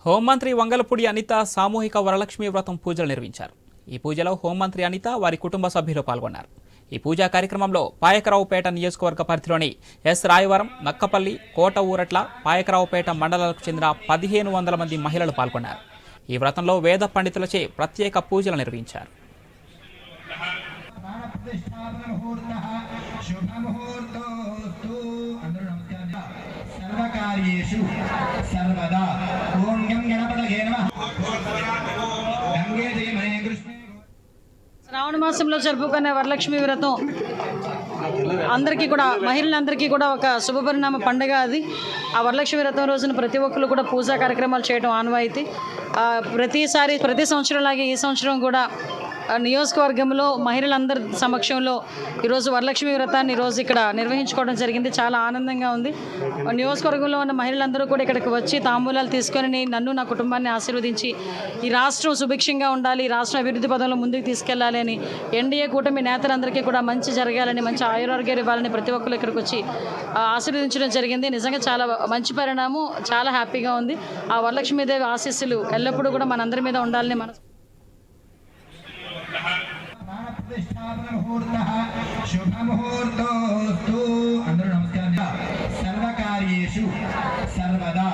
హోంమంత్రి వంగలపూడి అనిత సామూహిక వరలక్ష్మి వ్రతం పూజలు నిర్వహించారు. ఈ పూజలో హోంమంత్రి అనిత వారి కుటుంబ సభ్యులు పాల్గొన్నారు. ఈ పూజా కార్యక్రమంలో పాయకరావుపేట నియోజకవర్గ పరిధిలోని ఎస్ రాయవరం, నక్కపల్లి, కోట ఊరట్ల, పాయకరావుపేట మండలాలకు చెందిన 1500 మంది మహిళలు పాల్గొన్నారు. ఈ వ్రతంలో వేద పండితులచే ప్రత్యేక పూజలు నిర్వహించారు. శ్రావణ మాసంలో జరుపుకునే వరలక్ష్మి వ్రతం అందరికీ కూడా, మహిళలందరికీ కూడా ఒక శుభపరిణామ పండుగ అది. ఆ వరలక్ష్మి వ్రతం రోజున ప్రతి ఒక్కరు కూడా పూజా కార్యక్రమాలు చేయడం ఆనవాయితీ. ప్రతి సంవత్సరంలాగే ఈ సంవత్సరం కూడా నియోజకవర్గంలో మహిళలందరి సమక్షంలో ఈరోజు వరలక్ష్మి వ్రతాన్ని ఈరోజు ఇక్కడ నిర్వహించుకోవడం జరిగింది. చాలా ఆనందంగా ఉంది. నియోజకవర్గంలో ఉన్న మహిళలందరూ కూడా ఇక్కడికి వచ్చి తాంబూలాలు తీసుకొని నన్ను, నా కుటుంబాన్ని ఆశీర్వదించి ఈ రాష్ట్రం సుభిక్షంగా ఉండాలి, ఈ రాష్ట్రం అభివృద్ధి పదంలో ముందుకు తీసుకెళ్లాలి అని, ఎన్డీఏ కూటమి నేతలందరికీ కూడా మంచి జరగాలని, మంచి ఆయురారోగ్యాలు ఇవ్వాలని ప్రతి ఒక్కరు ఇక్కడికి వచ్చి ఆశీర్వదించడం జరిగింది. నిజంగా చాలా మంచి పరిణామం, చాలా హ్యాపీగా ఉంది. ఆ వరలక్ష్మీదేవి ఆశీస్సులు ఎల్లప్పుడూ కూడా మనందరి మీద ఉండాలని శుభముహూర్తోస్తు అందరూ నమస్కారం. సర్వకార్యేషు సర్వదా